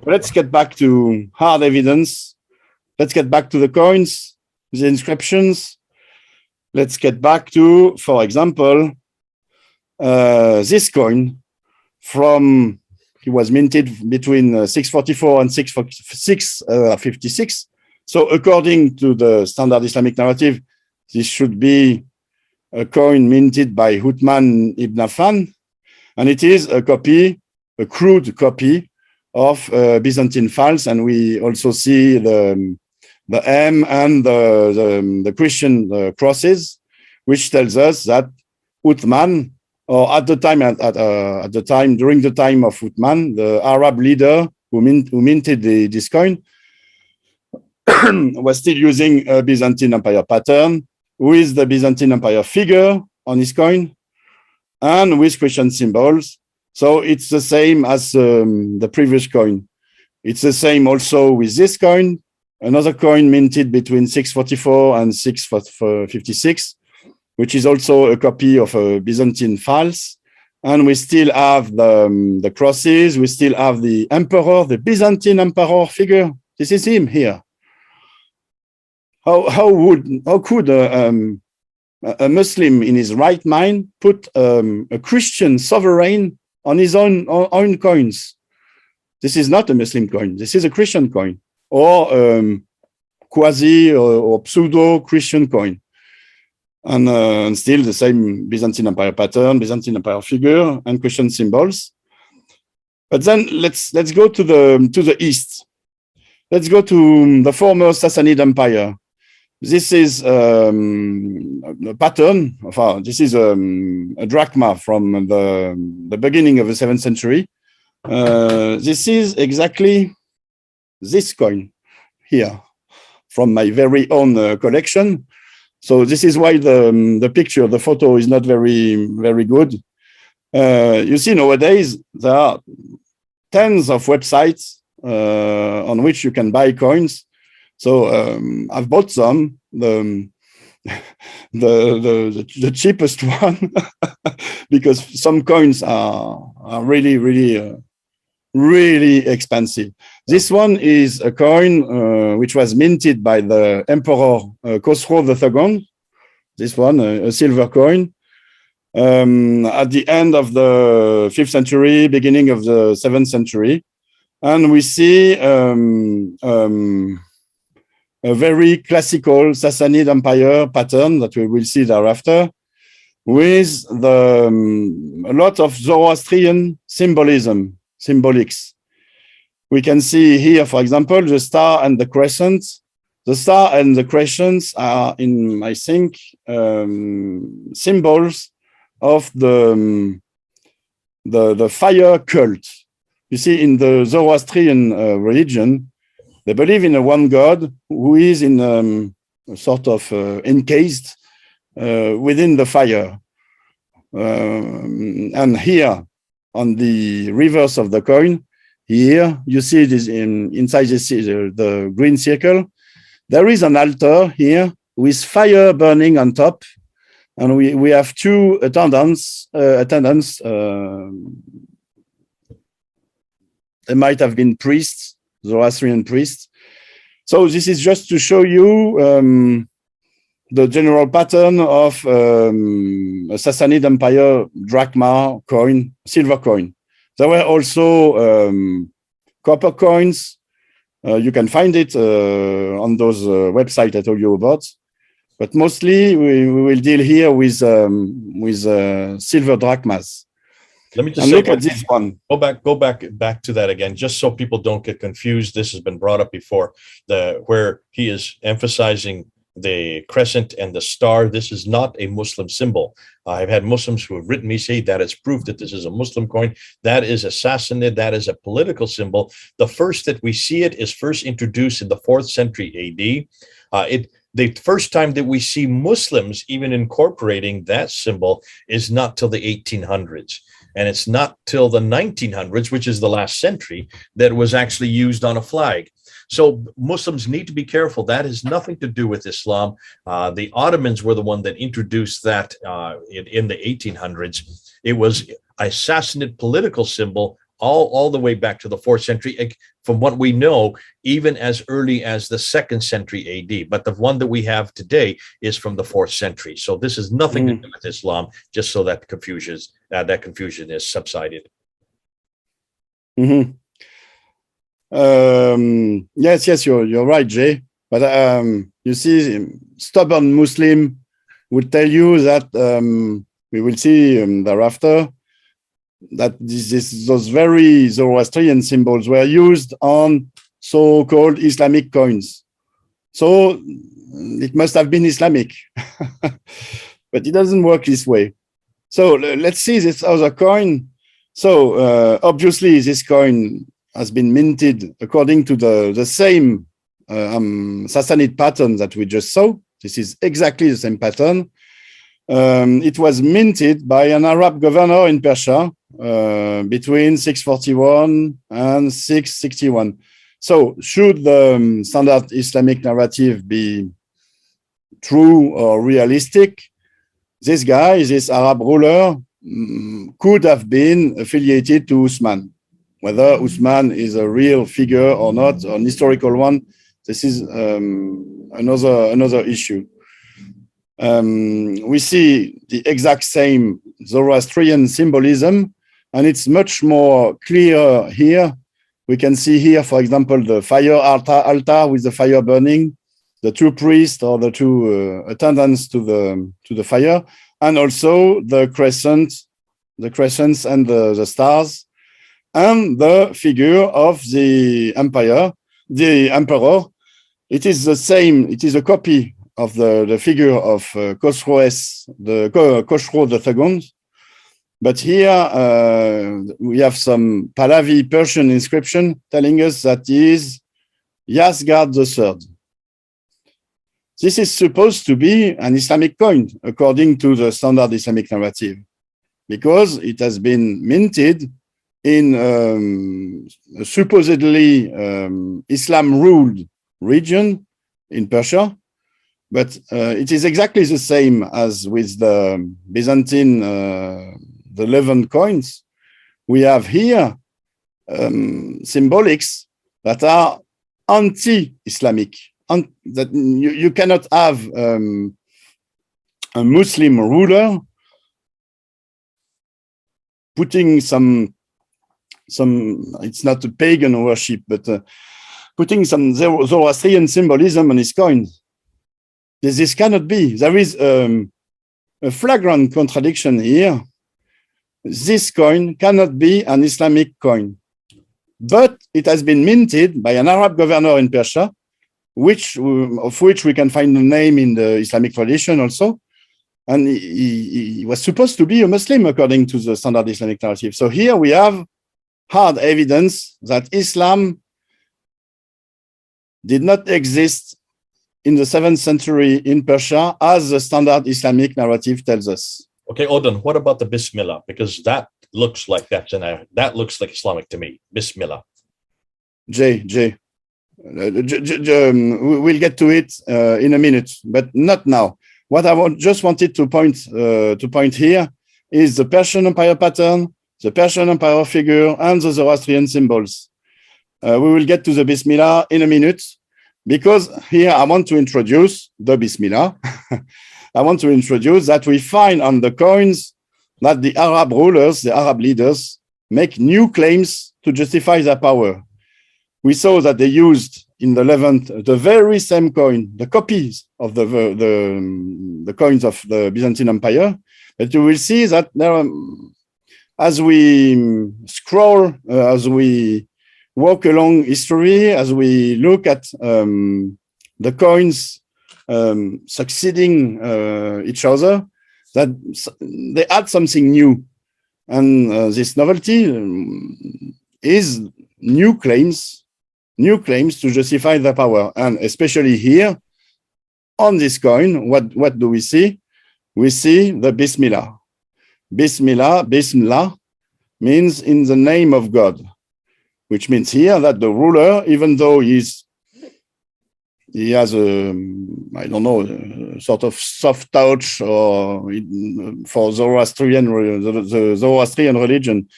Let's get back to hard evidence. Let's get back to the coins, the inscriptions. Let's get back to, for example, this coin from, he was minted between 644 and 656. So according to the standard Islamic narrative, this should be a coin minted by Uthman ibn Affan, and it is a copy, a crude copy of Byzantine files, and we also see the M and the Christian crosses, which tells us that Uthman, or at the time during the time of Uthman, the Arab leader who minted this coin, was still using a Byzantine Empire pattern with the Byzantine Empire figure on his coin and with Christian symbols. So it's the same as the previous coin. It's the same also with this coin, another coin minted between 644 and 656, which is also a copy of Byzantine files. And we still have the crosses, we still have the emperor, the Byzantine emperor figure. This is him here. How could a Muslim in his right mind put a Christian sovereign on his own coins? This is not a Muslim coin. This is a Christian coin, or quasi or pseudo Christian coin, and still the same Byzantine Empire pattern, Byzantine Empire figure, and Christian symbols. But then let's go to the east. Let's go to the former Sassanid Empire. This is a pattern. This is a drachma from the beginning of the 7th century. This is exactly this coin here from my very own collection. So this is why the picture, the photo is not very, very good. You see, nowadays, there are tens of websites on which you can buy coins. So I've bought some, the cheapest one, because some coins are really, really, really expensive. This one is a coin which was minted by the Emperor Khosrow II. This one, a silver coin, at the end of the 5th century, beginning of the 7th century. And we see a very classical Sassanid Empire pattern that we will see thereafter, with a lot of Zoroastrian symbolics. We can see here, for example, the star and the crescent. The star and the crescents are, I think, symbols of the fire cult. You see, in the Zoroastrian religion, they believe in a one God who is in sort of encased within the fire. And here, on the reverse of the coin, here you see this inside the green circle. There is an altar here with fire burning on top, and we have two attendants. They might have been priests, Zoroastrian priests. So this is just to show you the general pattern of a Sassanid Empire drachma coin, silver coin. There were also copper coins. You can find it on those websites I told you about. But mostly we will deal here with silver drachmas. Let me just look at this one. Go back to that again, just so people don't get confused. This has been brought up before, where he is emphasizing the crescent and the star. This is not a Muslim symbol. I've had Muslims who have written me say that it's proof that this is a Muslim coin. That is a Sassanid. That is a political symbol. The first that we see it is first introduced in the 4th century AD. The first time that we see Muslims even incorporating that symbol is not till the 1800s. And it's not till the 1900s, which is the last century, that it was actually used on a flag. So Muslims need to be careful. That has nothing to do with Islam. The Ottomans were the one that introduced that in the 1800s. It was a Sassanid political symbol all the way back to the 4th century, from what we know, even as early as the 2nd century AD. But the one that we have today is from the 4th century. So this is nothing to do with Islam, just so that confusion is subsided. Mm-hmm. Yes, you're right, Jay. But you see, stubborn Muslim would tell you that we will see thereafter that those very Zoroastrian symbols were used on so-called Islamic coins. So it must have been Islamic, but it doesn't work this way. So let's see this other coin. So obviously this coin has been minted according to the same Sassanid pattern that we just saw. This is exactly the same pattern. It was minted by an Arab governor in Persia between 641 and 661. So should the standard Islamic narrative be true or realistic, this guy, this Arab ruler, could have been affiliated to Uthman. Whether Uthman is a real figure or not, or an historical one, this is another issue. We see the exact same Zoroastrian symbolism, and it's much more clear here. We can see here, for example, the fire altar with the fire burning, the two priests or the two attendants to the fire, and also the crescents and the stars, and the figure of the emperor. It is the same. It is a copy of the figure of Khosrow II. But here we have some Pahlavi Persian inscription telling us that he is Yasgard III. This is supposed to be an Islamic coin, according to the standard Islamic narrative, because it has been minted in a supposedly Islam-ruled region in Persia. But it is exactly the same as with the Byzantine, the Levant coins. We have here symbolics that are anti-Islamic. That you cannot have a Muslim ruler putting some it's not a pagan worship, but putting some Zoroastrian symbolism on his coins. This cannot be. There is a flagrant contradiction here. This coin cannot be an Islamic coin, but it has been minted by an Arab governor in Persia, of which we can find the name in the Islamic tradition also. And he was supposed to be a Muslim according to the standard Islamic narrative. So here we have hard evidence that Islam did not exist in the 7th century in Persia, as the standard Islamic narrative tells us. Okay, Odon, what about the Bismillah? Because that looks like that looks like Islamic to me. Bismillah. Jay, we'll get to it in a minute, but not now. What I just wanted to point here is the Persian Empire pattern, the Persian Empire figure, and the Zoroastrian symbols. We will get to the Bismillah in a minute, because here I want to introduce the Bismillah. I want to introduce that we find on the coins that the Arab rulers, the Arab leaders, make new claims to justify their power. We saw that they used in the Levant the very same coin, the copies of the coins of the Byzantine Empire. But you will see that there are, as we scroll, as we walk along history, as we look at the coins succeeding each other, that they add something new. And this novelty is new claims to justify their power. And especially here, on this coin, what do we see? We see the Bismillah. Bismillah means in the name of God, which means here that the ruler, even though he has a sort of soft touch or for Zoroastrian, the Zoroastrian religion,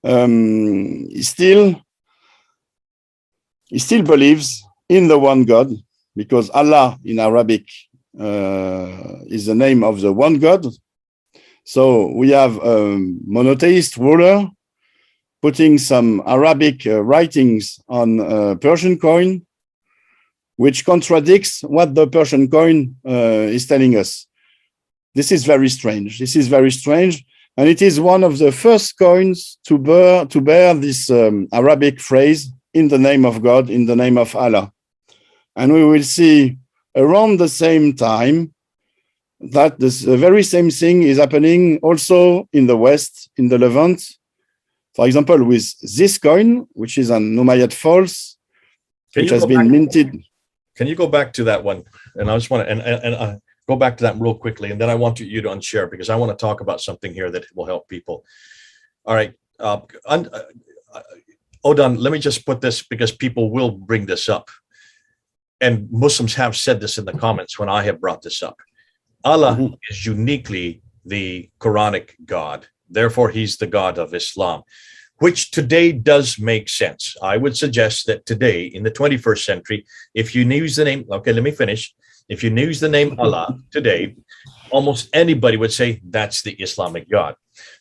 he still believes in the one God, because Allah in Arabic is the name of the one God. So we have a monotheist ruler putting some Arabic writings on Persian coin, which contradicts what the Persian coin is telling us. This is very strange. This is very strange. And it is one of the first coins to bear this Arabic phrase, in the name of God, in the name of Allah. And we will see around the same time that the very same thing is happening also in the West, in the Levant. For example, with this coin, which is an Umayyad false, which has been minted. Can you go back to that one? And I just want to go back to that real quickly, and then I want you to unshare, because I want to talk about something here that will help people. All right. Odon, let me just put this, because people will bring this up. And Muslims have said this in the comments when I have brought this up. Allah is uniquely the Quranic God. Therefore, he's the God of Islam, which today does make sense. I would suggest that today, in the 21st century, if you use the name, okay, let me finish. If you use the name Allah today, almost anybody would say that's the Islamic God.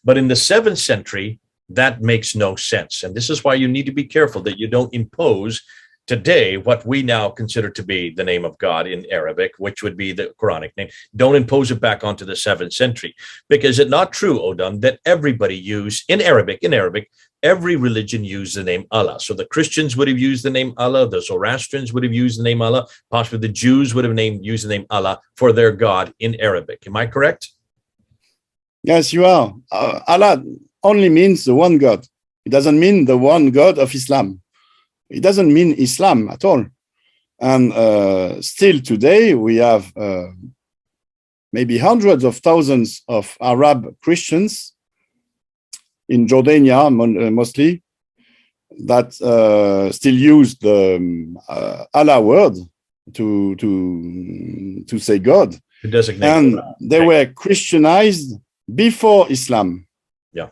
But in the 7th century, that makes no sense. And this is why you need to be careful that you don't impose today what we now consider to be the name of God in Arabic, which would be the Quranic name. Don't impose it back onto the 7th century, because it's not true, Odon, that everybody used in Arabic, every religion used the name Allah. So the Christians would have used the name Allah, the Zoroastrians would have used the name Allah, possibly the Jews would have used the name Allah for their God in Arabic. Am I correct? Yes, you are. Allah only means the one God. It doesn't mean the one God of Islam. It doesn't mean Islam at all. And still today, we have maybe hundreds of thousands of Arab Christians in Jordania, mostly, that still use the Allah word to say God. To designate and God. They were Christianized before Islam. Yeah.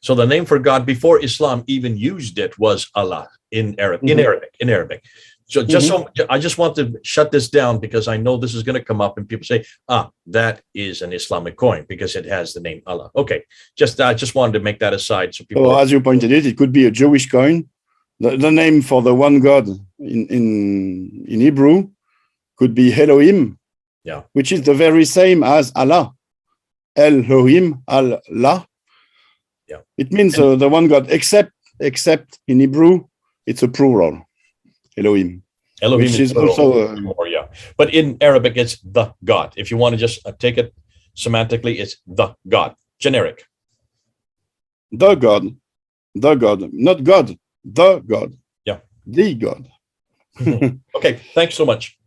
So the name for God before Islam even used it was Allah in Arabic. So I just want to shut this down, because I know this is going to come up and people say, that is an Islamic coin because it has the name Allah. Okay. I just wanted to make that aside. So people. Well, as you pointed it could be a Jewish coin. The name for the one God in Hebrew could be Elohim, which is the very same as Allah. Elohim, Allah. Yeah. It means the one God, except in Hebrew, it's a plural, Elohim. Elohim which is also but in Arabic, it's the God. If you want to just take it semantically, it's the God, generic. The God, not God, the God. Yeah, the God. Okay, thanks so much.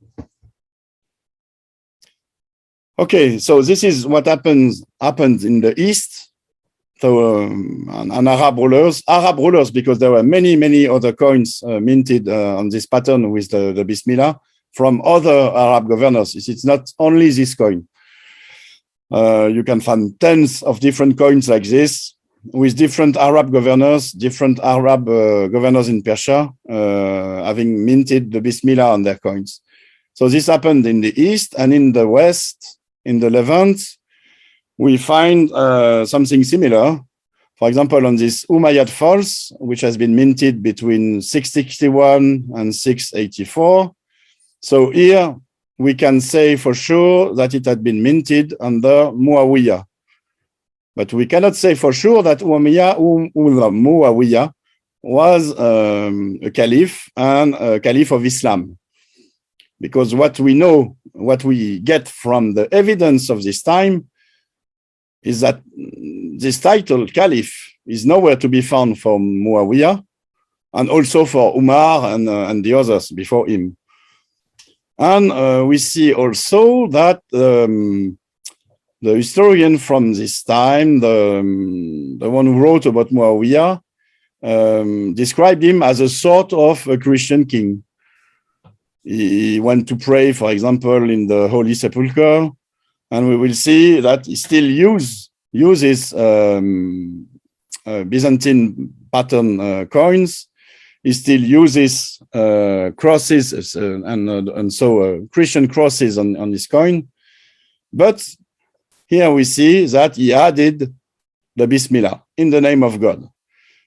Okay, so this is what happens in the East. So and Arab rulers, because there were many other coins minted on this pattern with the Bismillah from other Arab governors. It's not only this coin. You can find tens of different coins like this with different Arab governors, different Arab governors in Persia having minted the Bismillah on their coins. So this happened in the East, and in the West, in the Levant, we find something similar. For example, on this Umayyad false, which has been minted between 661 and 684. So here we can say for sure that it had been minted under Muawiyah. But we cannot say for sure that Muawiyah was a caliph and a caliph of Islam. Because what we know, what we get from the evidence of this time, is that this title, Caliph, is nowhere to be found for Muawiyah, and also for Umar and the others before him. And we see also that the historian from this time, the one who wrote about Muawiyah, described him as a sort of a Christian king. He went to pray, for example, in the Holy Sepulchre, and we will see that he still uses Byzantine pattern coins. He still uses crosses and so Christian crosses on his coin. But here we see that he added the Bismillah in the name of God.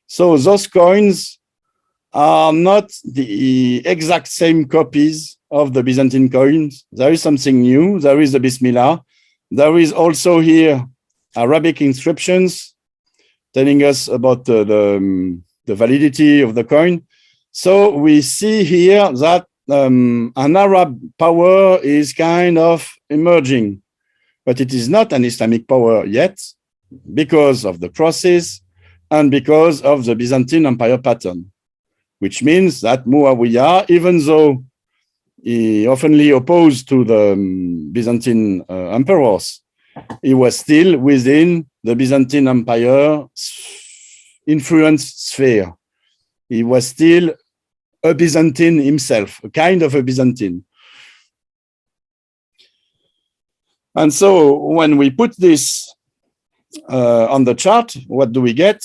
So those coins are not the exact same copies of the Byzantine coins. There is something new. There is the Bismillah. There is also here Arabic inscriptions telling us about the validity of the coin. So we see here that an Arab power is kind of emerging, but it is not an Islamic power yet because of the crosses and because of the Byzantine Empire pattern, which means that Muawiyah, even though he oftenly opposed to the Byzantine emperors, he was still within the Byzantine Empire influence sphere. He was still a Byzantine himself, a kind of a Byzantine. And so when we put this on the chart, what do we get?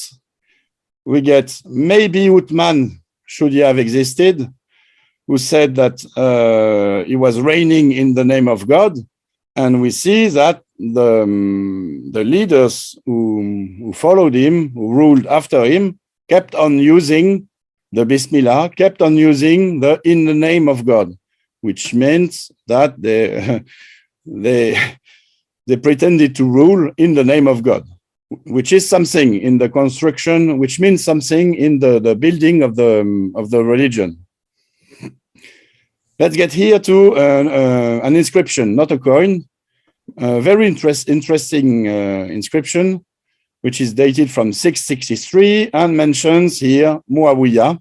We get maybe Uthman, should he have existed, who said that he was reigning in the name of God. And we see that the leaders who followed him, who ruled after him, kept on using the Bismillah, kept on using the in the name of God, which meant that they pretended to rule in the name of God, which is something in the construction, which means something in the building of the religion. Let's get here to an inscription, not a coin, a very interesting inscription, which is dated from 663 and mentions here Muawiyah.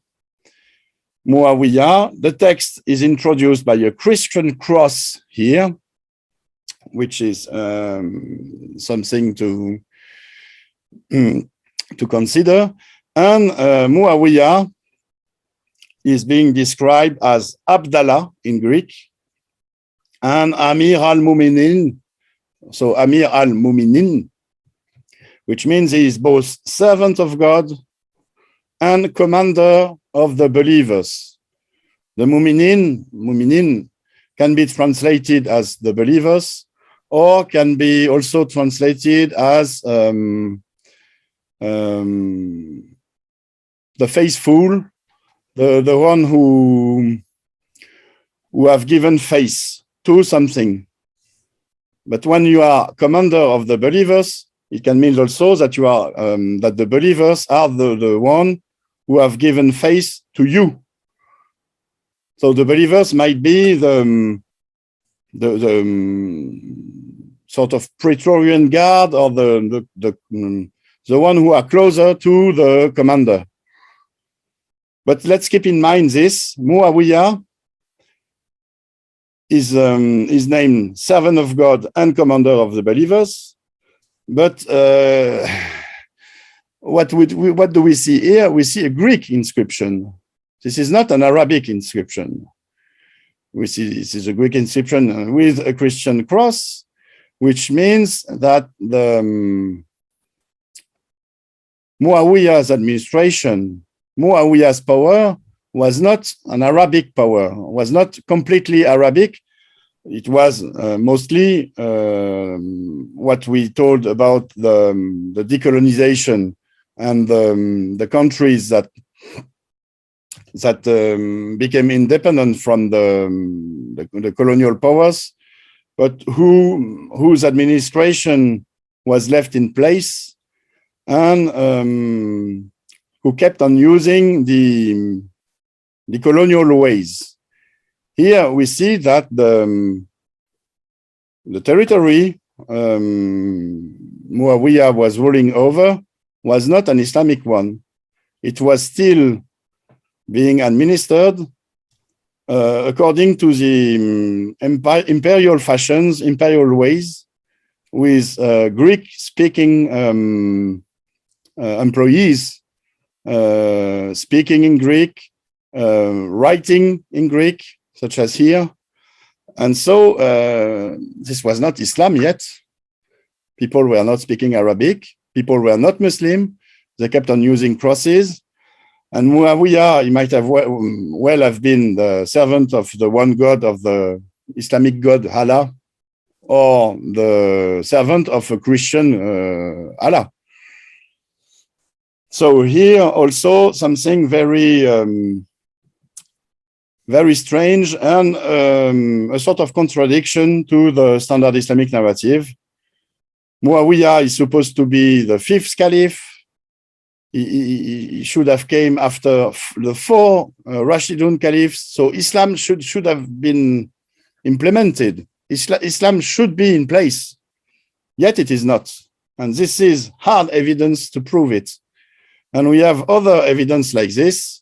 Muawiyah, the text is introduced by a Christian cross here, which is something to consider. And Muawiyah is being described as Abdallah in Greek and Amir al-Muminin. So Amir al-Muminin, which means he is both servant of God and commander of the believers. The Muminin can be translated as the believers, or can be also translated as the faithful, the one who have given faith to something. But when you are commander of the believers, it can mean also that you are that the believers are the one who have given faith to you. So the believers might be the sort of Praetorian Guard, or the one who are closer to the commander. But let's keep in mind this: Muawiyah is named servant of God and commander of the believers. But what do we see here? We see a Greek inscription. This is not an Arabic inscription. We see this is a Greek inscription with a Christian cross, which means that the Muawiyah's administration, Muawiyah's power was not an Arabic power, was not completely Arabic. It was mostly what we told about the decolonization and the countries that became independent from the colonial powers, but whose administration was left in place, and who kept on using the colonial ways. Here we see that the territory Muawiyah was ruling over was not an Islamic one. It was still being administered according to the imperial fashions, imperial ways, with Greek-speaking employees speaking in Greek, writing in Greek, such as here. And so this was not Islam yet. People were not speaking Arabic. People were not Muslim. They kept on using crosses. And Muawiyah, he might have well have been the servant of the one God of the Islamic God, Allah, or the servant of a Christian Allah. So here also something very, very strange and a sort of contradiction to the standard Islamic narrative. Muawiyah is supposed to be the fifth caliph. He should have came after the four Rashidun caliphs. So Islam should have been implemented. Islam should be in place, yet it is not. And this is hard evidence to prove it. And we have other evidence like this.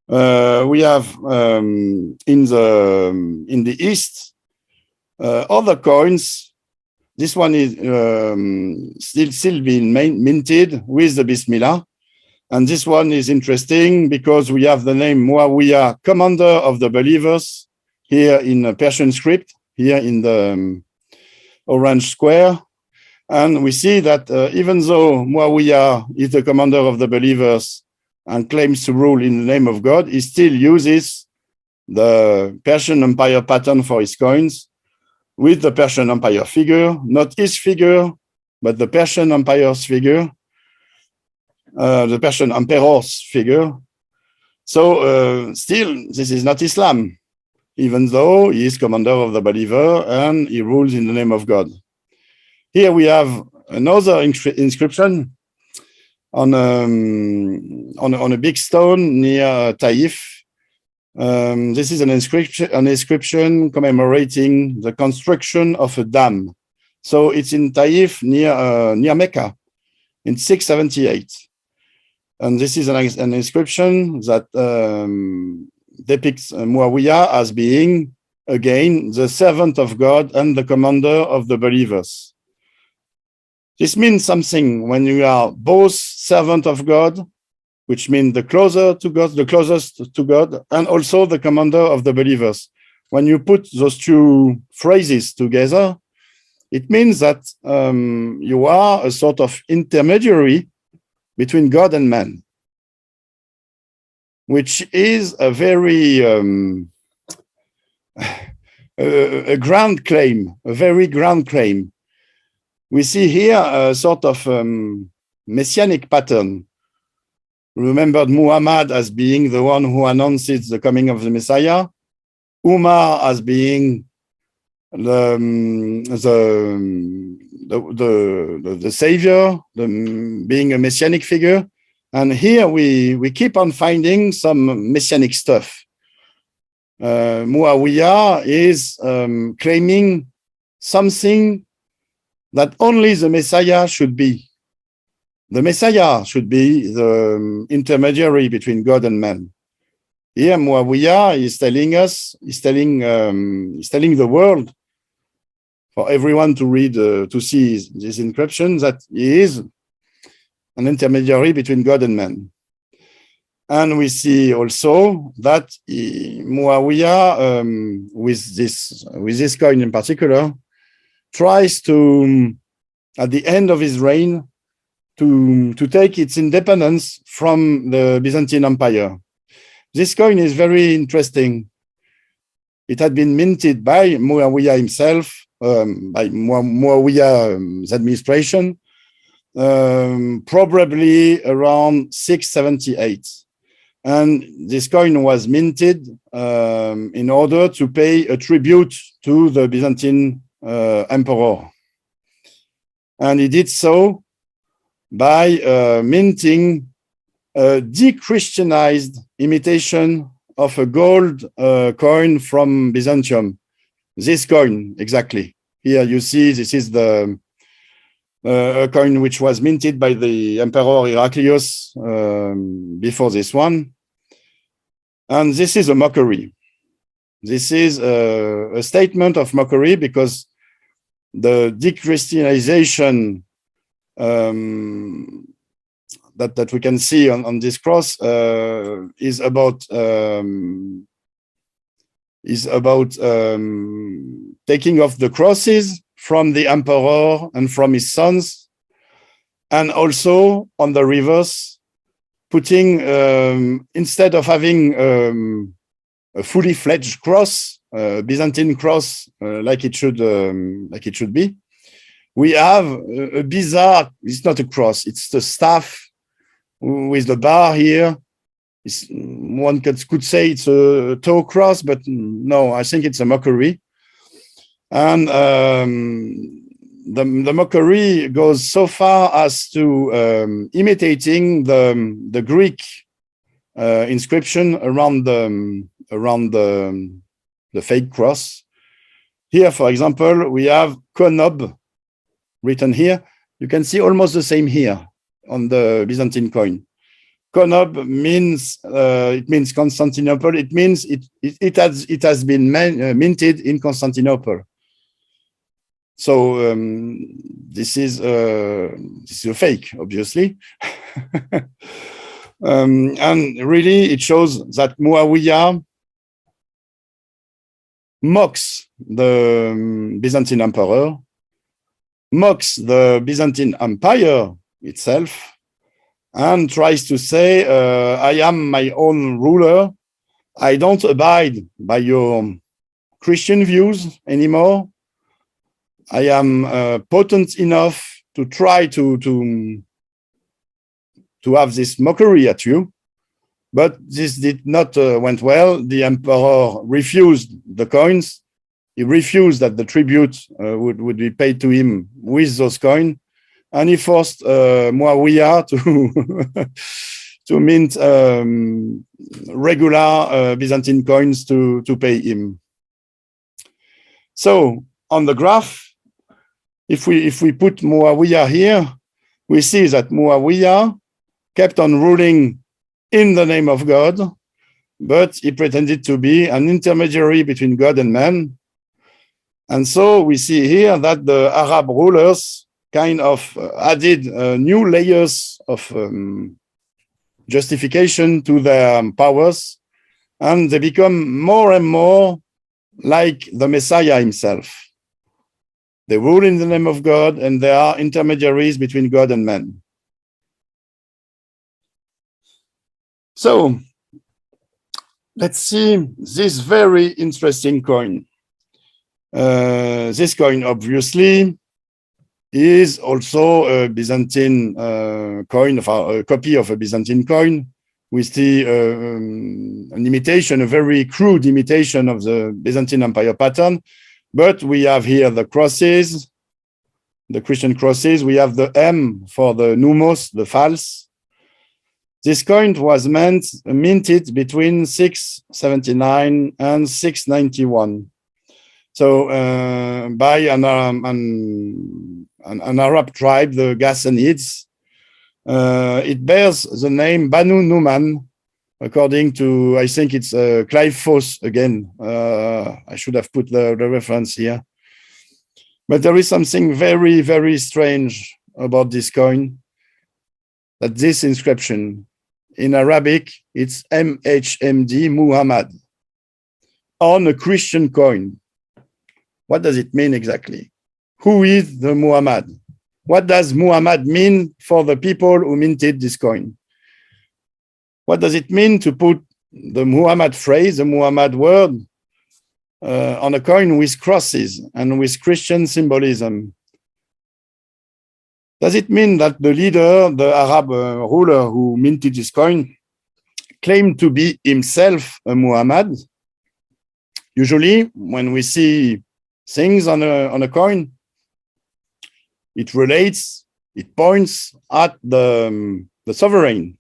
We have in the East other coins. This one is still being minted with the Bismillah. And this one is interesting because we have the name Muawiyah, commander of the believers, here in a Persian script, here in the orange square. And we see that even though Muawiyah is the commander of the believers and claims to rule in the name of God, he still uses the Persian Empire pattern for his coins, with the Persian Empire figure, not his figure, but the Persian Empire's figure, the Persian Emperor's figure. So still, this is not Islam, even though he is commander of the believer and he rules in the name of God. Here we have another inscription on a big stone near Taif. This is an inscription commemorating the construction of a dam. So it's in Taif near Mecca in 678. And this is an inscription that depicts Muawiyah as being, again, the servant of God and the commander of the believers. This means something when you are both servant of God, which means the closest to God, and also the commander of the believers. When you put those two phrases together, it means that you are a sort of intermediary between God and man, which is a very a ground claim, a very ground claim. We see here a sort of messianic pattern. Remembered Muhammad as being the one who announces the coming of the Messiah, Umar as being the savior, being a messianic figure. And here we keep on finding some messianic stuff. Muawiyah is claiming something that only the Messiah should be. The Messiah should be the intermediary between God and man. Here, Muawiyah is telling us, he's telling the world, for everyone to read, to see this inscription, that he is an intermediary between God and man. And we see also that Muawiyah, with this coin in particular, tries to, at the end of his reign, to take its independence from the Byzantine Empire. This coin is very interesting. It had been minted by Muawiyah himself, by Muawiyah's administration, probably around 678. And this coin was minted in order to pay a tribute to the Byzantine emperor. And he did so by minting a de-Christianized imitation of a gold coin from Byzantium. This coin, exactly. Here you see, this is a coin which was minted by the Emperor Heraclius before this one. And this is a mockery. This is a statement of mockery because the de-Christianization that we can see on this cross is about taking off the crosses from the emperor and from his sons, and also on the reverse, putting instead of having a fully fledged cross, Byzantine cross, like it should be, we have a bizarre. It's not a cross; it's the staff with the bar here. One could say it's a toe cross, but no, I think it's a mockery. And the mockery goes so far as to imitating the Greek inscription around the fake cross. Here, for example, we have Konob written here. You can see almost the same here on the Byzantine coin. Konob means it means Constantinople. It means it has been minted in Constantinople. So this is a fake, obviously, and really it shows that Muawiyah mocks the Byzantine emperor, mocks the Byzantine Empire itself, and tries to say, I am my own ruler. I don't abide by your Christian views anymore. I am potent enough to try to have this mockery at you. But this did not went well. The emperor refused the coins. He refused that the tribute would be paid to him with those coins. And he forced Muawiyah to mint regular Byzantine coins to pay him. So on the graph, if we put Muawiyah here, we see that Muawiyah kept on ruling in the name of God, but he pretended to be an intermediary between God and man. And so we see here that the Arab rulers kind of added new layers of justification to their powers, and they become more and more like the Messiah himself. They rule in the name of God, and they are intermediaries between God and man. So let's see this very interesting coin. This coin, obviously, is also a Byzantine coin, a copy of a Byzantine coin. We see an imitation, a very crude imitation of the Byzantine Empire pattern. But we have here the crosses, the Christian crosses. We have the M for the numos, the false. This coin was minted between 679 and 691. So by an Arab tribe, the Ghassanids. It bears the name Banu Numan, according to, I think it's Clive Foss again. I should have put the reference here. But there is something very, very strange about this coin, that this inscription, in Arabic, it's MHMD Muhammad, on a Christian coin. What does it mean exactly? Who is the Muhammad? What does Muhammad mean for the people who minted this coin? What does it mean to put the Muhammad phrase, the Muhammad word, on a coin with crosses and with Christian symbolism? Does it mean that the leader, the Arab ruler who minted this coin, claimed to be himself a Muhammad? Usually, when we see things on a coin, it relates, it points at the sovereign.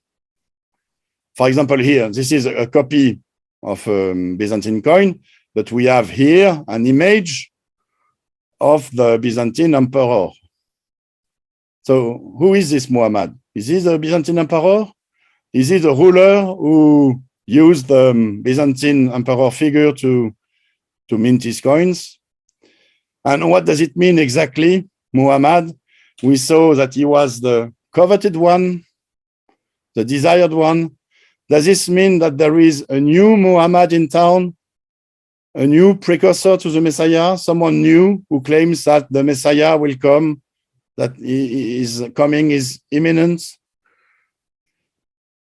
For example, here, this is a copy of a Byzantine coin, but we have here an image of the Byzantine emperor. So who is this Muhammad? Is he the Byzantine emperor? Is he the ruler who used the Byzantine emperor figure to mint his coins? And what does it mean exactly, Muhammad? We saw that he was the coveted one, the desired one. Does this mean that there is a new Muhammad in town, a new precursor to the Messiah, someone new who claims that the Messiah will come, that is coming is imminent.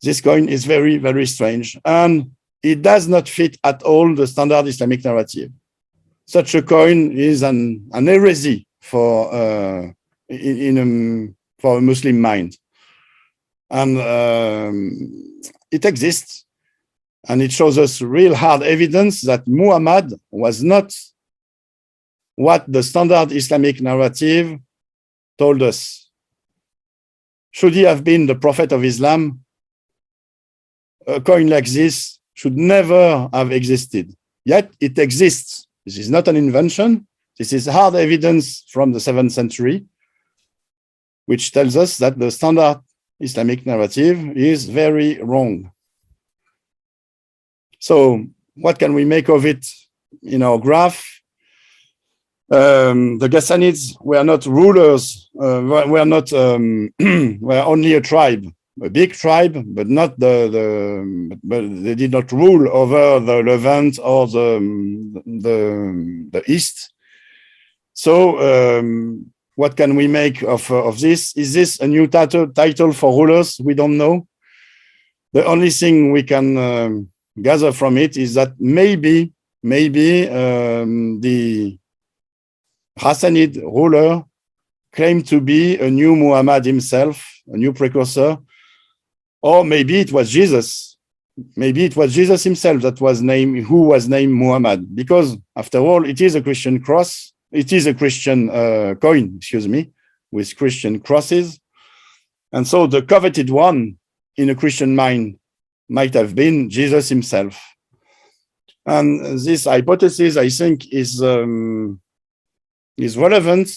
This coin is very, very strange, and it does not fit at all the standard Islamic narrative. Such a coin is an heresy for for a Muslim mind, and it exists, and it shows us real hard evidence that Muhammad was not what the standard Islamic narrative told us. Should he have been the prophet of Islam, a coin like this should never have existed. Yet it exists. This is not an invention. This is hard evidence from the 7th century, which tells us that the standard Islamic narrative is very wrong. So what can we make of it in our graph? The Ghassanids were not rulers, were not were only a tribe, a big tribe, but not but they did not rule over the Levant or the East. So what can we make of this? Is this a new title for rulers? We don't know. The only thing we can gather from it is that maybe the Hassanid ruler claimed to be a new Muhammad himself, a new precursor, or maybe it was Jesus. Maybe it was Jesus himself who was named Muhammad, because after all, it is a Christian cross. It is a Christian coin, with Christian crosses. And so the coveted one in a Christian mind might have been Jesus himself. And this hypothesis, I think, is relevant,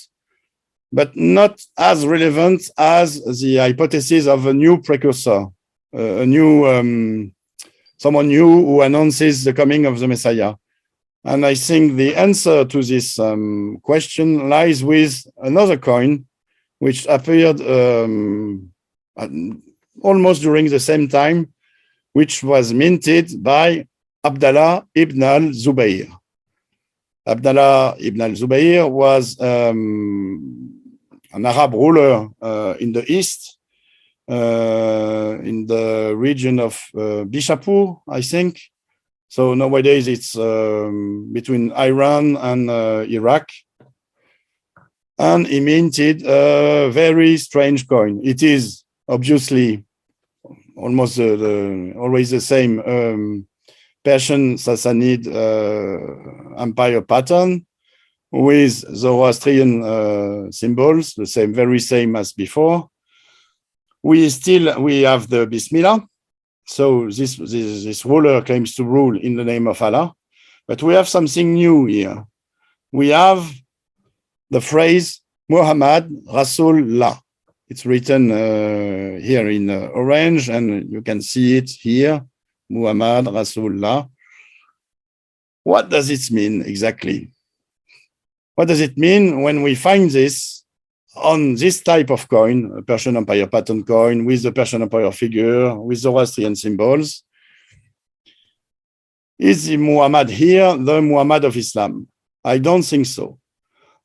but not as relevant as the hypothesis of a new precursor, someone new who announces the coming of the Messiah. And I think the answer to this question lies with another coin, which appeared almost during the same time, which was minted by Abdallah ibn al-Zubayr. Abdallah ibn al-Zubayr was an Arab ruler in the east, in the region of Bishapur, I think. So nowadays it's between Iran and Iraq. And he minted a very strange coin. It is obviously almost always the same Persian Sassanid empire pattern with Zoroastrian symbols, the same, very same as before. We have the Bismillah. So this ruler claims to rule in the name of Allah, but we have something new here. We have the phrase Muhammad Rasulullah. It's written here in orange, and you can see it here. Muhammad Rasulullah. What does it mean exactly? What does it mean when we find this on this type of coin, a Persian Empire pattern coin with the Persian Empire figure, with Zoroastrian symbols? Is the Muhammad here the Muhammad of Islam? I don't think so.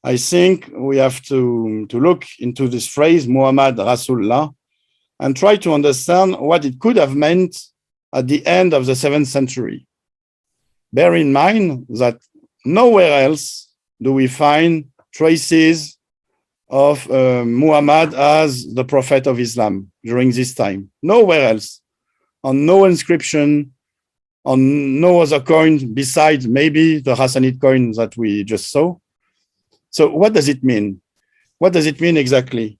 I think we have to look into this phrase, Muhammad Rasulullah, and try to understand what it could have meant at the end of the 7th century. Bear in mind that nowhere else do we find traces of Muhammad as the prophet of Islam during this time. Nowhere else. On no inscription, on no other coin besides maybe the Hassanid coin that we just saw. So what does it mean? What does it mean exactly?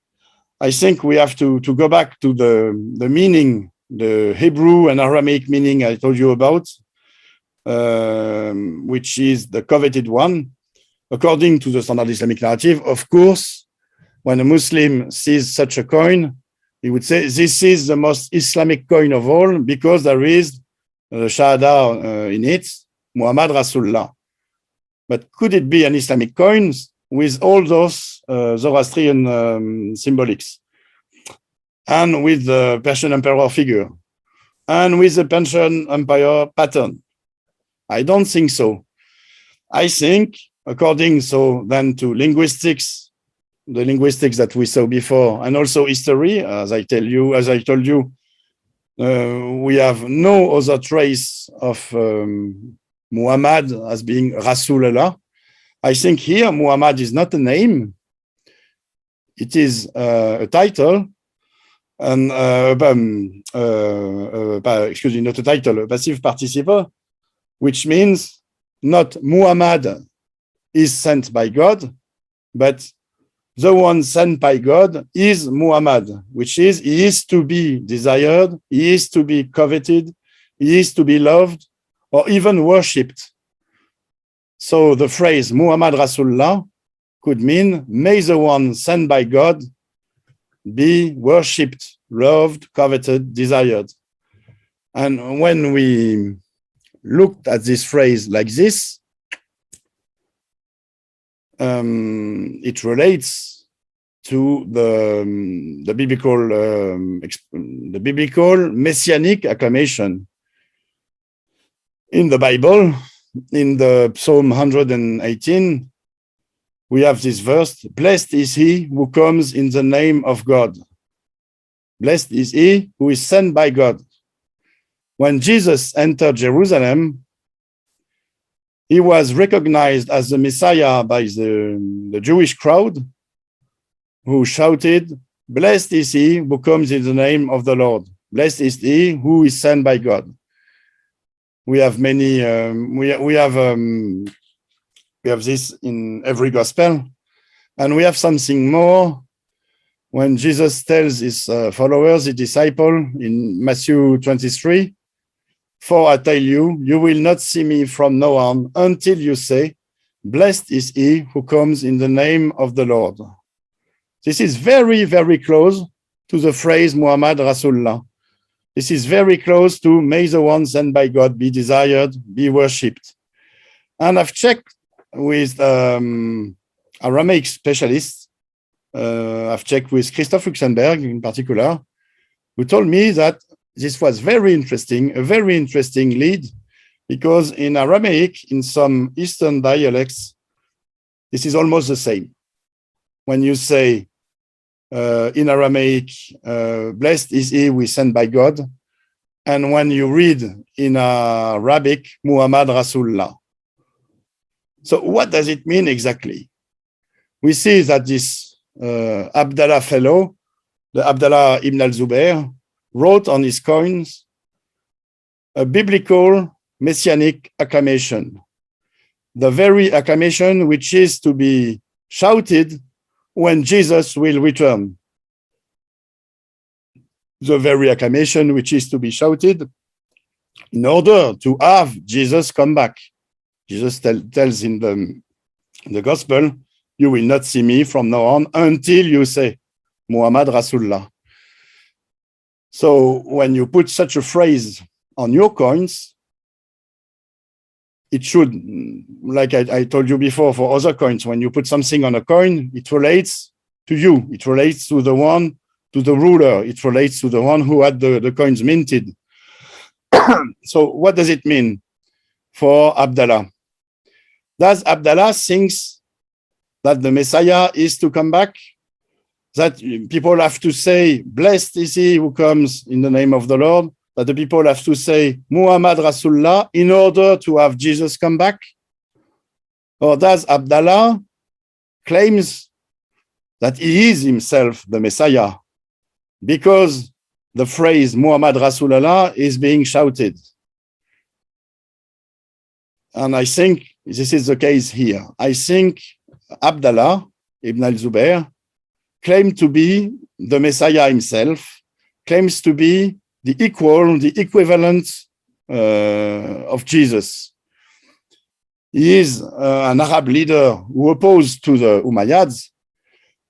I think we have to go back to the meaning, the Hebrew and Aramaic meaning I told you about, which is the coveted one. According to the standard Islamic narrative, of course, when a Muslim sees such a coin, he would say, this is the most Islamic coin of all because there is the Shahada in it, Muhammad Rasulullah. But could it be an Islamic coin with all those Zoroastrian symbolics, and with the Persian emperor figure, and with the Persian empire pattern? I don't think so. I think, according then to linguistics the linguistics that we saw before, and also history, as I told you, we have no other trace of Muhammad as being Rasulullah. I think here Muhammad is not a name; it is a title, and excuse me, not a title, a passive participle, which means not Muhammad is sent by God, but the one sent by God is Muhammad, which is he is to be desired, he is to be coveted, he is to be loved, or even worshipped. So the phrase Muhammad Rasulullah could mean, may the one sent by God be worshipped, loved, coveted, desired. And when we looked at this phrase like this, it relates to the biblical messianic acclamation. In the Bible, in the Psalm 118, we have this verse, blessed is he who comes in the name of God. Blessed is he who is sent by God. When Jesus entered Jerusalem, he was recognized as the Messiah by the Jewish crowd, who shouted, blessed is he who comes in the name of the Lord. Blessed is he who is sent by God. We have many, we have this in every gospel, and we have something more when Jesus tells his followers, his disciple, in Matthew 23, for I tell you, you will not see me from now on until you say, blessed is he who comes in the name of the Lord. This is very, very close to the phrase Muhammad Rasulullah. This is very close to may the one sent by God be desired, be worshipped. And I've checked with Aramaic specialists. I've checked with Christoph Luxemburg in particular, who told me that this was very interesting, a very interesting lead, because in Aramaic, in some Eastern dialects, this is almost the same. When you say in Aramaic, blessed is he who is sent by God, and when you read in Arabic, Muhammad Rasulullah. So what does it mean exactly? We see that this Abdallah fellow, the Abdallah ibn al-Zubair, wrote on his coins a biblical messianic acclamation, the very acclamation which is to be shouted when Jesus will return. The very acclamation which is to be shouted in order to have Jesus come back. Jesus tells in the gospel, you will not see me from now on until you say, Muhammad Rasulullah. So when you put such a phrase on your coins, it should, like I told you before, for other coins, when you put something on a coin, it relates to you. It relates to the one, to the ruler. It relates to the one who had the coins minted. So what does it mean for Abdallah? Does Abdallah think that the Messiah is to come back? That people have to say, blessed is he who comes in the name of the Lord, that the people have to say, Muhammad Rasulullah, in order to have Jesus come back? Or does Abdallah claims that he is himself the Messiah because the phrase Muhammad Rasulullah is being shouted? And I think this is the case here. I think Abdallah ibn al-Zubair claimed to be the Messiah himself, claims to be the equivalent of Jesus. He is an Arab leader who opposed to the Umayyads.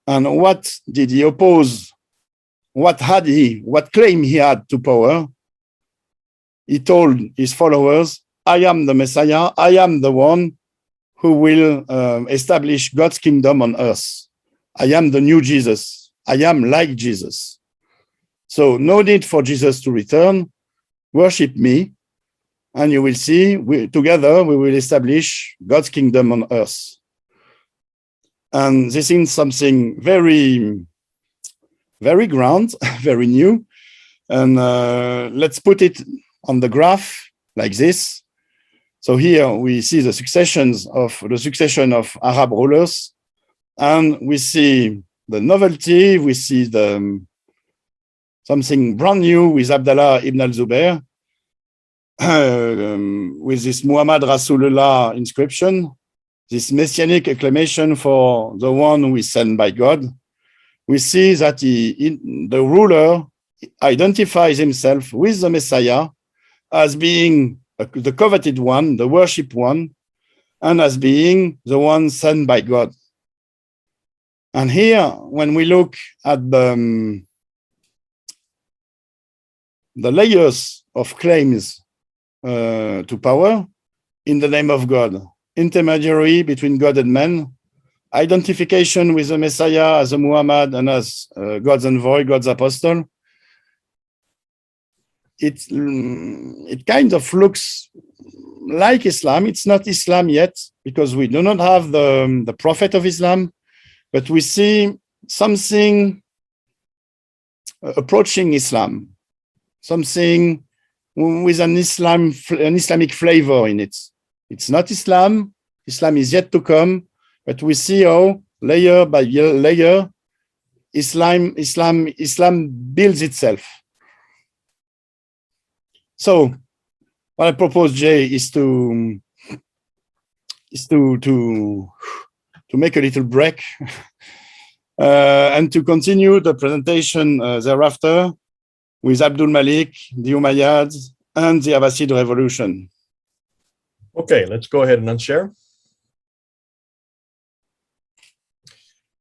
And what did he oppose? What claim he had to power? He told his followers, I am the Messiah, I am the one who will establish God's kingdom on earth. I am the new Jesus. I am like Jesus. So no need for Jesus to return. Worship me, and you will see, together we will establish God's kingdom on earth. And this is something very, very ground, very new. And let's put it on the graph like this. So here we see the succession of Arab rulers, and we see the novelty. We see something brand new with Abdallah ibn al-Zubair, with this Muhammad Rasulullah inscription, this messianic acclamation for the one who is sent by God. We see that the ruler identifies himself with the Messiah as being the coveted one, the worshipped one, and as being the one sent by God. And here, when we look at the layers of claims to power in the name of God, intermediary between God and man, identification with the Messiah as a Muhammad and as God's envoy, God's apostle, it kind of looks like Islam. It's not Islam yet, because we do not have the prophet of Islam, but we see something approaching Islam, something with an Islamic flavor in it. It's not Islam. Islam is yet to come, but we see how layer by layer Islam builds itself. So what I propose, Jay, is to make a little break and to continue the presentation thereafter with Abdul Malik, the Umayyads, and the Abbasid Revolution. Okay, let's go ahead and unshare.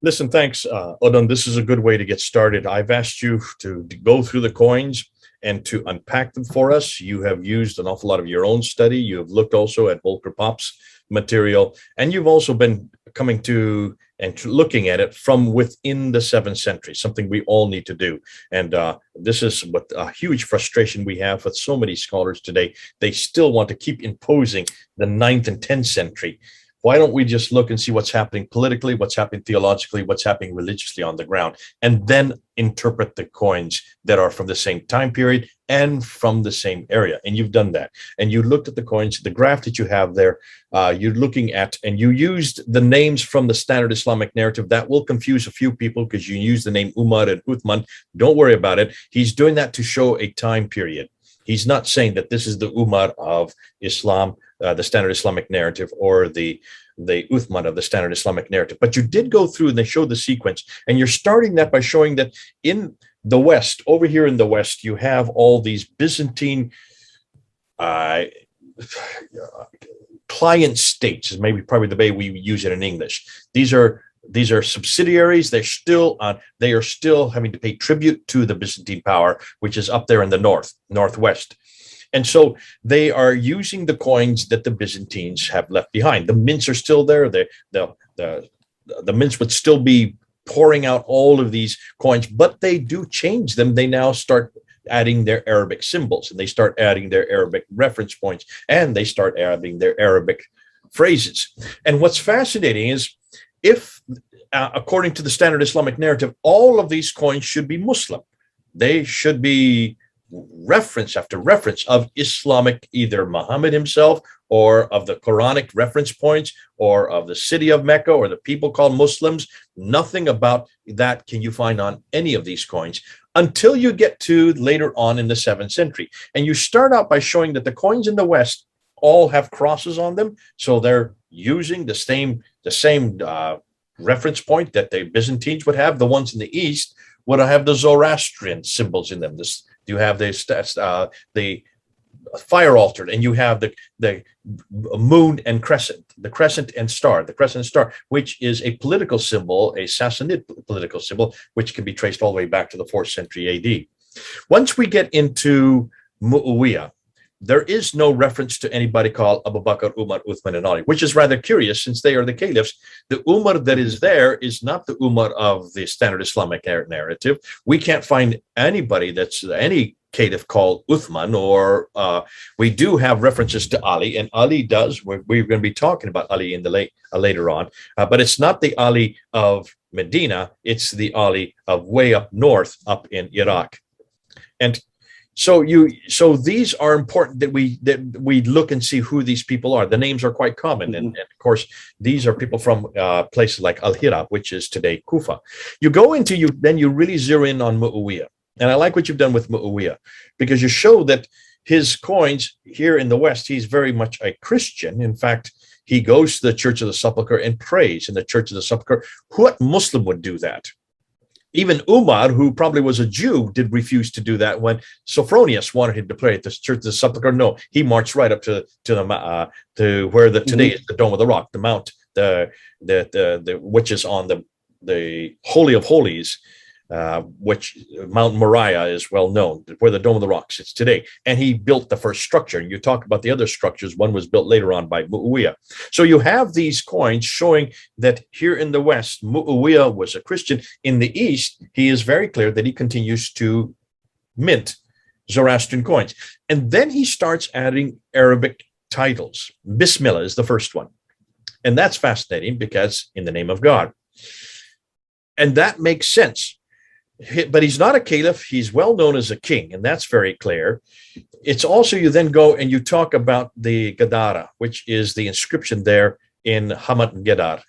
Listen, thanks, Odon. This is a good way to get started. I've asked you to go through the coins and to unpack them for us. You have used an awful lot of your own study. You have looked also at Volker Pop's material, and you've also been coming to and looking at it from within the 7th century, something we all need to do. And this is what a huge frustration we have with so many scholars today. They still want to keep imposing the 9th and 10th century. Why don't we just look and see what's happening politically, what's happening theologically, what's happening religiously on the ground, and then interpret the coins that are from the same time period and from the same area? And you've done that. And you looked at the coins, the graph that you have there, you're looking at, and you used the names from the standard Islamic narrative. That will confuse a few people because you use the name Umar and Uthman. Don't worry about it. He's doing that to show a time period. He's not saying that this is the Umar of Islam, the standard Islamic narrative, or the Uthman of the standard Islamic narrative. But you did go through and they showed the sequence. And you're starting that by showing that in the West, over here in the West, you have all these Byzantine client states, is maybe probably the way we use it in English. These are subsidiaries. They are still having to pay tribute to the Byzantine power, which is up there in the northwest. And so they are using the coins that the Byzantines have left behind. The mints are still there. The mints would still be pouring out all of these coins, but they do change them. They now start adding their Arabic symbols, and they start adding their Arabic reference points, and they start adding their Arabic phrases. And what's fascinating is, if, according to the standard Islamic narrative, all of these coins should be Muslim. They should be reference after reference of Islamic, either Muhammad himself, or of the Quranic reference points, or of the city of Mecca, or the people called Muslims. Nothing about that can you find on any of these coins until you get to later on in the 7th century. And you start out by showing that the coins in the West all have crosses on them. So they're using the same reference point that the Byzantines would have. The ones in the East would have the Zoroastrian symbols in them. You have the fire altar, and you have the moon and crescent, the crescent and star, which is a political symbol, a Sassanid political symbol, which can be traced all the way back to the 4th century AD. Once we get into Muawiyah, there is no reference to anybody called Abu Bakr, Umar, Uthman, and Ali, which is rather curious since they are the caliphs. The Umar that is there is not the Umar of the standard Islamic narrative. We can't find anybody that's any caliph called Uthman, or we do have references to Ali, and Ali does. We're going to be talking about Ali in the later on, but it's not the Ali of Medina. It's the Ali of way up north, up in Iraq, and so these are important that we look and see who these people are. The names are quite common, and of course these are people from places like Al-Hira, which is today Kufa. You go into then you really zero in on Muawiyah, and I like what you've done with Muawiyah, because you show that his coins here in the West, he's very much a Christian. In fact, he goes to the Church of the Sepulchre and prays in the Church of the Sepulchre. What Muslim would do that? Even Umar, who probably was a Jew, did refuse to do that when Sophronius wanted him to pray at the Church of the Sepulchre. No, he marched right up to where today is the Dome of the Rock, the mount, the which is on the Holy of Holies, which Mount Moriah is well known, where the Dome of the Rock sits today. And he built the first structure. And you talk about the other structures. One was built later on by Muawiyah. So you have these coins showing that here in the West, Muawiyah was a Christian. In the East, he is very clear that he continues to mint Zoroastrian coins. And then he starts adding Arabic titles. Bismillah is the first one. And that's fascinating because in the name of God. And that makes sense. But he's not a caliph. He's well known as a king, and that's very clear. It's also, you then go and you talk about the Gadara, which is the inscription there in Hamat Gedar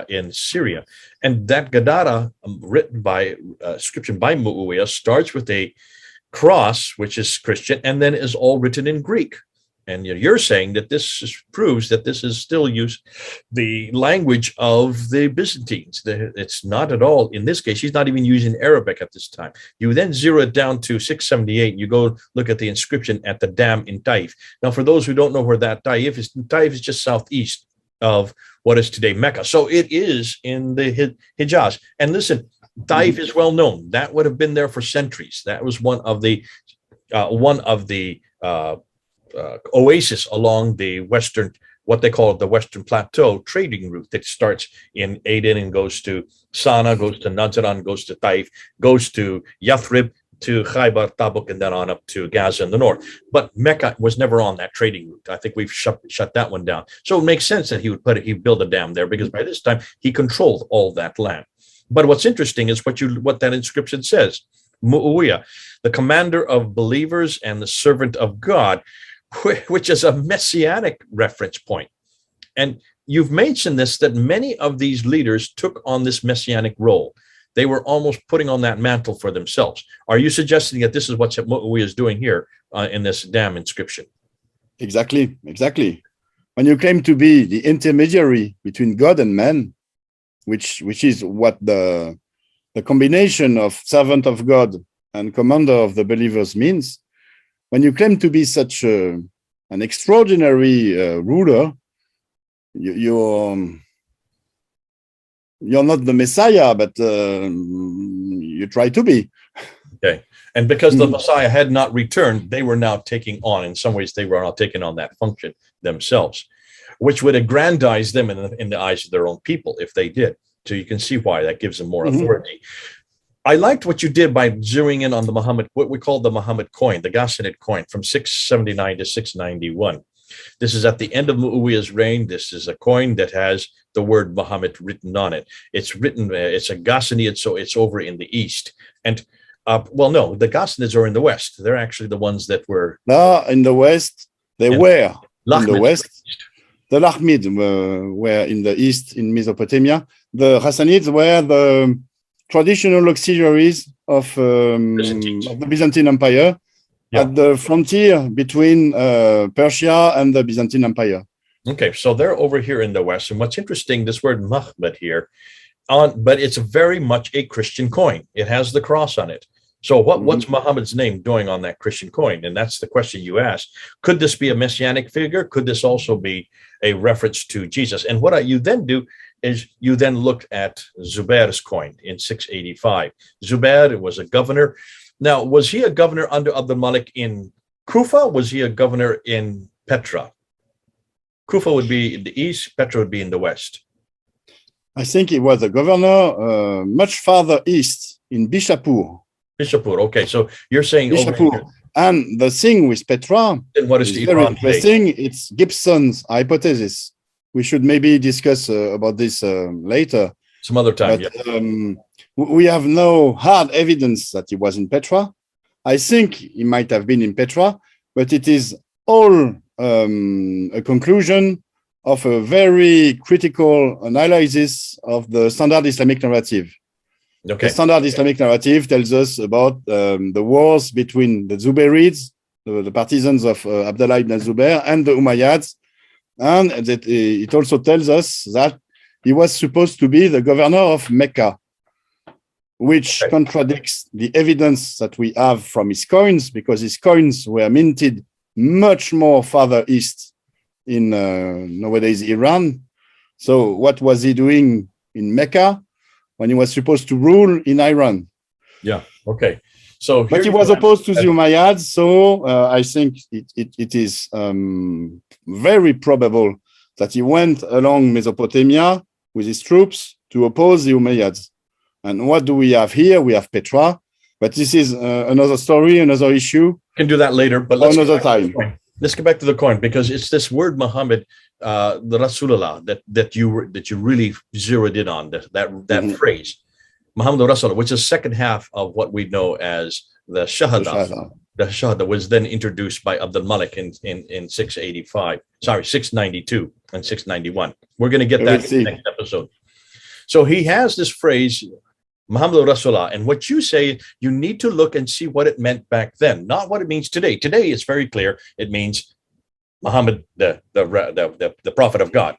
in Syria. And that Gadara, written by inscription by Muawiyah, starts with a cross, which is Christian, and then is all written in Greek. And you're saying that this proves that this is still the language of the Byzantines. It's not at all, in this case, he's not even using Arabic at this time. You then zero it down to 678. You go look at the inscription at the dam in Taif. Now, for those who don't know where that Taif is just southeast of what is today Mecca. So it is in the Hijaz. And listen, Taif is well known. That would have been there for centuries. That was one of the oasis along the western, what they call the Western Plateau trading route that starts in Aden and goes to Sana, goes to Najran, goes to Taif, goes to Yathrib, to Khaybar, Tabuk, and then on up to Gaza in the north. But Mecca was never on that trading route. I think we've shut that one down. So it makes sense that he'd build a dam there, because by this time he controlled all that land. But what's interesting is what that inscription says. Muawiyah, the commander of believers and the servant of God, which is a messianic reference point. And you've mentioned this, that many of these leaders took on this messianic role. They were almost putting on that mantle for themselves. Are you suggesting that this is what Muawiyah is doing here in this dam inscription? Exactly. When you claim to be the intermediary between God and man, which is what the combination of servant of God and commander of the believers means, when you claim to be such an extraordinary ruler, you're not the Messiah, but you try to be. Okay. And because the Messiah had not returned, they were now taking on, in some ways, they were now taking on that function themselves, which would aggrandize them in the eyes of their own people if they did. So you can see why that gives them more authority. I liked what you did by zeroing in on the Muhammad, what we call the Muhammad coin, the Ghassanid coin from 679 to 691. This is at the end of Muawiyah's reign. This is a coin that has the word Muhammad written on it. It's written, it's a Ghassanid, so it's over in the east. And well, no, the Ghassanids are in the west. They're actually the ones that were. No, in the west, they were in the west. The Lahmid were in the east, in Mesopotamia. The Ghassanids were the traditional auxiliaries of the Byzantine Empire at the frontier between Persia and the Byzantine Empire. Okay, so they're over here in the west. And what's interesting, this word Mahmad here, but it's very much a Christian coin. It has the cross on it. So what's Muhammad's name doing on that Christian coin? And that's the question you ask. Could this be a messianic figure? Could this also be a reference to Jesus? And what you then do is you then look at Zubair's coin in 685. Zubair was a governor. Now, was he a governor under Abdul Malik in Kufa, was he a governor in Petra? Kufa would be in the east, Petra would be in the west. I think he was a governor much farther east in Bishapur. Bishapur. Okay, so you're saying Bishapur. And the thing with Petra what is very interesting. It's Gibson's hypothesis. We should maybe discuss about this later. Some other time, but, we have no hard evidence that he was in Petra. I think he might have been in Petra, but it is all a conclusion of a very critical analysis of the standard Islamic narrative. Okay. The standard Islamic narrative tells us about the wars between the Zuberids, the partisans of Abdullah ibn Zubair, and the Umayyads. And that it also tells us that he was supposed to be the governor of Mecca, which contradicts the evidence that we have from his coins, because his coins were minted much more farther east in nowadays Iran. So what was he doing in Mecca when he was supposed to rule in Iran? Yeah, okay. So, but he was opposed to the Umayyads, so I think it is very probable that he went along Mesopotamia with his troops to oppose the Umayyads. And what do we have here? We have Petra, but this is another story, another issue. We can do that later, but another time. Let's get back to the coin, because it's this word Muhammad, the Rasulullah, that you really zeroed in on, that phrase, Muhammad Rasulullah, which is second half of what we know as the Shahada. The Shahada was then introduced by Abdul Malik in 692 and 691. We're going to get that in the next episode. So he has this phrase, Muhammad Rasulullah, and what you say, you need to look and see what it meant back then, not what it means today. Today, it's very clear. It means Muhammad, the prophet of God,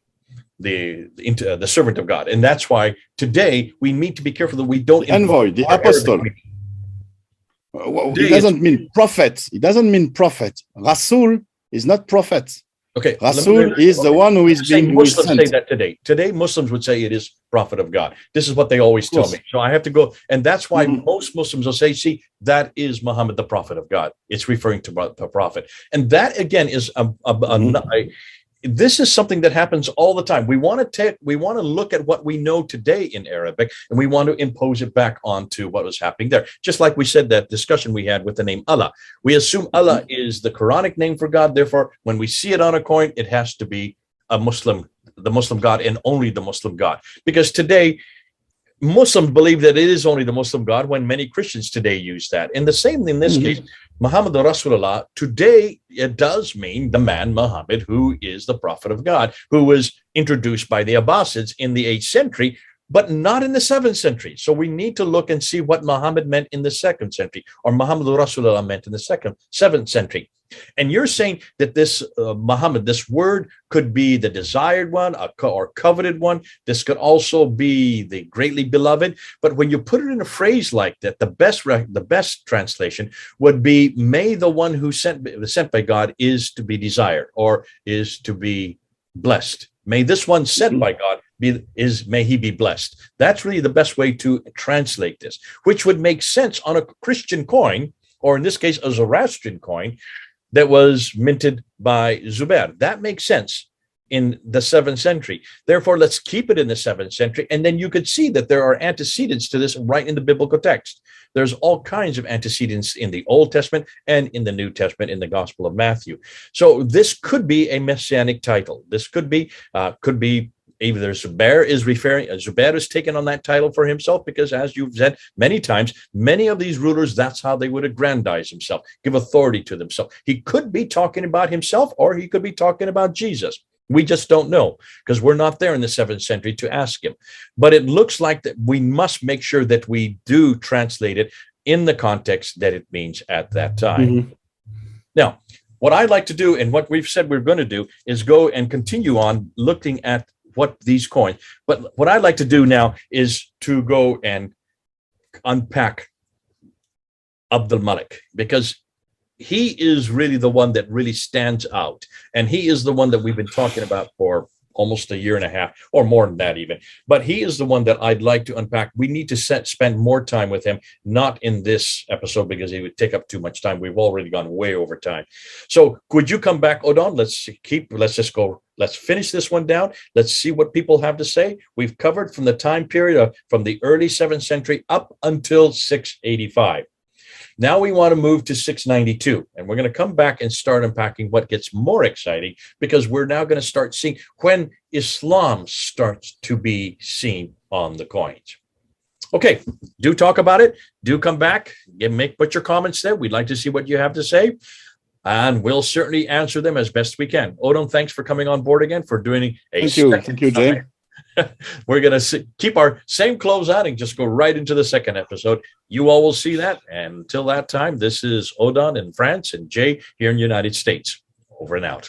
the servant of God, and that's why today we need to be careful that we don't envoy the apostle. It doesn't mean prophet. It doesn't mean prophet. Rasul is not prophet. Okay, Rasul is the one who is being Muslims sent. say that today. Today, Muslims would say it is prophet of God. This is what they always tell me. So I have to go, and that's why most Muslims will say, "See, that is Muhammad, the prophet of God." It's referring to the prophet, and that again is this is something that happens all the time. We want to look at what we know today in Arabic, and we want to impose it back onto what was happening there. Just like we said, that discussion we had with the name Allah. We assume Allah is the Quranic name for God. Therefore, when we see it on a coin, it has to be the Muslim God, and only the Muslim God. Because today, Muslims believe that it is only the Muslim God, when many Christians today use that. And the same in this case, Muhammad Rasulullah, today it does mean the man Muhammad, who is the prophet of God, who was introduced by the Abbasids in the 8th century, but not in the 7th century. So we need to look and see what Muhammad meant in the 2nd century, or Muhammad Rasulullah meant in the 7th century. And you're saying that this Muhammad, this word could be the desired one or coveted one. This could also be the greatly beloved. But when you put it in a phrase like that, the best translation would be, may the one who sent by God is to be desired, or is to be blessed. May this one sent by God may he be blessed. That's really the best way to translate this, which would make sense on a Christian coin, or in this case, a Zoroastrian coin, that was minted by Zubair. That makes sense in the 7th century. Therefore, let's keep it in the 7th century. And then you could see that there are antecedents to this right in the biblical text. There's all kinds of antecedents in the Old Testament and in the New Testament in the Gospel of Matthew. So this could be a messianic title. This could be either Zubair is taken on that title for himself, because as you've said many times, many of these rulers, that's how they would aggrandize himself, give authority to themselves. He could be talking about himself, or he could be talking about Jesus. We just don't know, because we're not there in the 7th century to ask him. But it looks like that we must make sure that we do translate it in the context that it means at that time. Now, what I'd like to do, and what we've said we're going to do, is go and continue on looking at what these coins. But what I'd like to do now is to go and unpack Abdul Malik, because he is really the one that really stands out. And he is the one that we've been talking about for almost a year and a half, or more than that even. But he is the one that I'd like to unpack. We need to spend more time with him, not in this episode because he would take up too much time. We've already gone way over time. So could you come back, Odon? Let's finish this one down. Let's see what people have to say. We've covered from the time period from the early 7th century up until 685. Now we want to move to 692, and we're going to come back and start unpacking what gets more exciting, because we're now going to start seeing when Islam starts to be seen on the coins. Okay, do talk about it. Do come back. Put your comments there. We'd like to see what you have to say, and we'll certainly answer them as best we can. Odon, thanks for coming on board again, for doing a Thank you, Jay. We're going to keep our same clothes on and just go right into the second episode. You all will see that. And until that time, this is Odon in France and Jay here in the United States. Over and out.